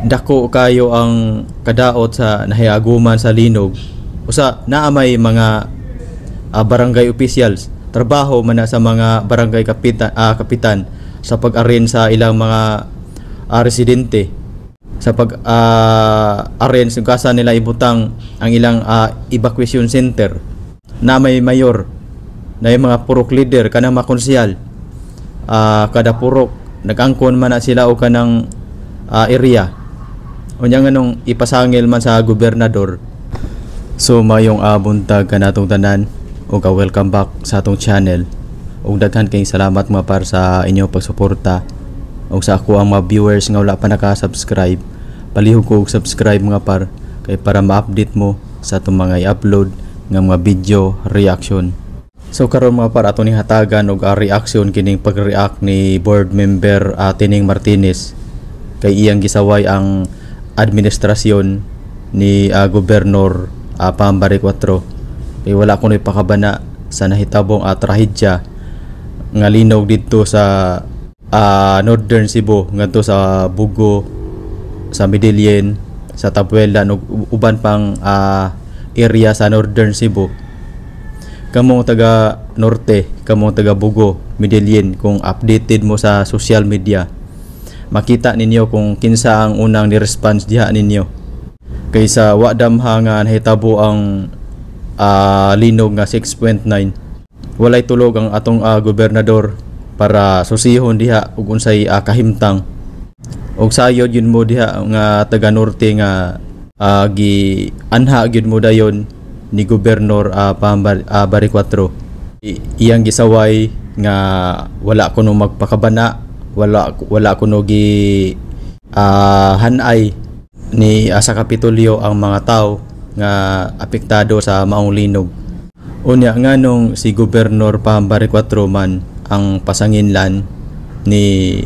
dako kayo ang kadaot sa nahiaguman sa linog usa naa may mga barangay officials trabaho man na sa mga barangay kapitan sa pag-arrange sa ilang mga residente sa pag-arrange kung kasa nila ibutang ang ilang evacuation center na may mayor na yung mga purok leader kanang mga konsyal kada purok nag-angkon man na sila o kanang area unya nganong ipasangil man sa gobernador. So mayong buntag kanatong tanan o welcome back sa atong channel ug daghan kayong salamat mga par sa inyong pagsuporta ug sa ako ang mga viewers nga wala pa naka-subscribe palihog ko og subscribe mga par kay para ma-update mo sa atong mga i-upload nga mga video reaction. So karon mga par ato ning hatagan og reaction kining pag-react ni board member Tining Martinez kay iyang gisaway ang administrasyon ni Gobernador Pambari 4 kay wala kunoy pakabana sa nahitabong trahedya nga linog dito sa Northern Cebu ngadto sa Bugo, sa Medellin, sa Tabuela ug uban pang area sa Northern Cebu. Kamong taga Norte, kamong taga Bugo, Medellin, kung updated mo sa social media makita ninyo kung kinsa ang unang ni-response diha ninyo kaysa wa damha nga nahitabo ang linog nga 6.9 walay tulog ang atong gobernador para susihon diha ug unsay kahimtang ug sayod yun mo diha nga taga Norte nga gi anha gyud mo dayon ni Gobernador Pambari 4 iyang gisaway nga wala kuno magpakabana wala kuno gi hanay ni sa Kapitolyo ang mga tao nga apektado sa maong linog. Unya nganong si Gobernador Pambari 4 man ang pasanginlan ni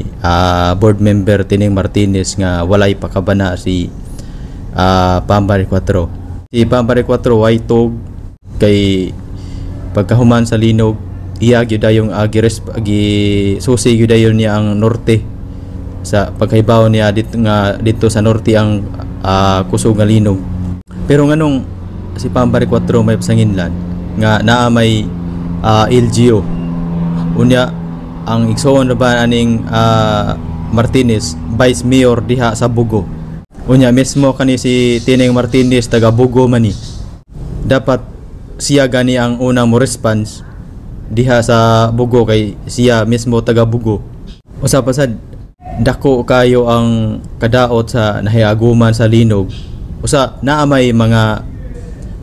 board member Tining Martinez nga walay pakabana si Pambari 4. Si Pambari 4 way tog kay pagkahuman sa linog iya gyud dayong susi gyud dayon niya ang norte sa pagkaibaw niya dito sa norte ang kusog nga linog. Pero nganong si Pambari 4 may pasanginlan nga naa may LGU unya ang igsoon na ba aning Martinez vice mayor diha sa Bugo unya mismo kani si Tining Martinez taga Bugo man ni dapat siya gani ang unang mo response diha sa Bugo kay siya mismo taga Bugo. Usa pa sad dako kayo ang kadaot sa nahiaguman sa linog usa naa may mga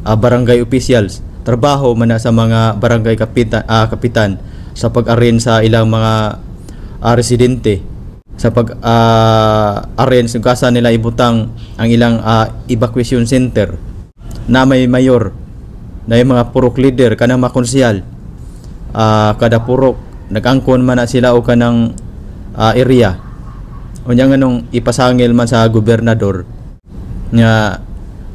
barangay officials trabaho man na sa mga barangay kapitan sa pag-arrange sa ilang mga residente sa pag-arrange kung kasa nila ibutang ang ilang evacuation center na may mayor na yung mga purok leader kanang mga konsyal kada purok nag-angkon man na sila o kanang area unya nganong ipasangil man sa gobernador nga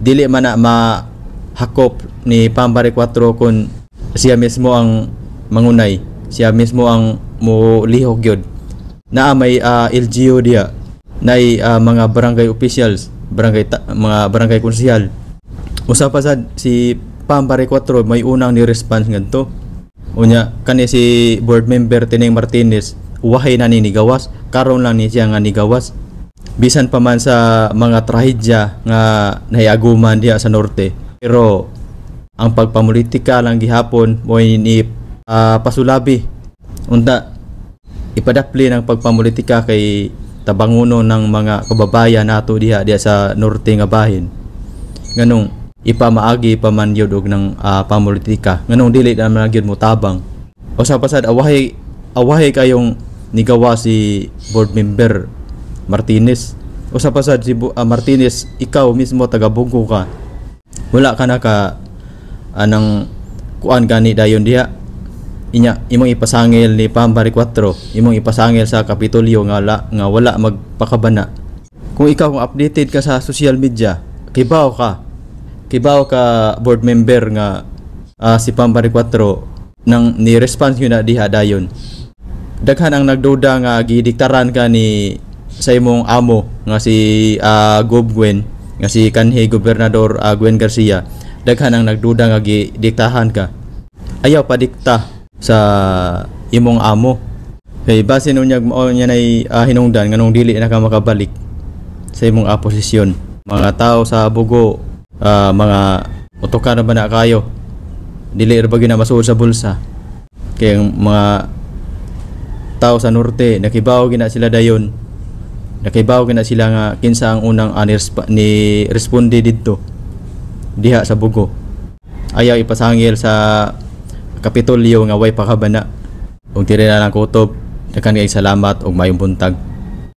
dili man na mahakop ni Pambari 4 kun siya mismo ang mangunay siya mismo ang molihok gyud naa may LGU diha nay mga barangay officials mga barangay konsyal usa pa sad si Pambari 4 may unang ni response ngadto unya kani si board member Tining Martinez wahay na ni gawas karon lang ni siya nga ni gawas bisan pa man sa mga trahedya nga nahiaguman diha sa norte pero ang pagpamulitika lang gihapon mo ni pasulabi unta ipadapli ng pagpamulitika kay tabanguno ng mga kababayan nato diha sa norte nga bahin nganong ipamaagi pa man yun og ng pamulitika nganong dili naman gyud mo tabang o sa pasad awahay kayong nigawa si board member Martinez o sa pasad si Martinez ikaw mismo taga Bugo ka wala ka na ka anang kuan gani dayon diha inya imong ipasangil ni Pambari 4 imong ipasangil sa Kapitolyo nga wala magpakabana kung ikaw kung updated ka sa social media kibaw ka board member nga si Pambari 4 nang ni-response yun na diha dayon daghan ang nagduda nga gidiktaran ka ni sa imong amo nga si Gob Gwen, nga si kanhi Gobernador Gwen Garcia, daghan ang nagduda nga gidiktahan ka. Ayaw pa dikta sa imong amo. Kay base nunyag mao nya nay hinungdan nganong dili na ka makabalik sa imong posisyon. Mga tao sa Bugo, mga utokan na ba na kayo, dili ra ba gyud na masuod sa bulsa. Kay mga tao sa norte nakibaw gina sila dayon, nakibaw gina sila nga kinsa ang unang ni responde didto diha sa Bugo. Ayaw ipasangil sa Kapitolyo nga way pakabana. Ug tiri na lang kutob, daghan kay salamat ug mayong buntag.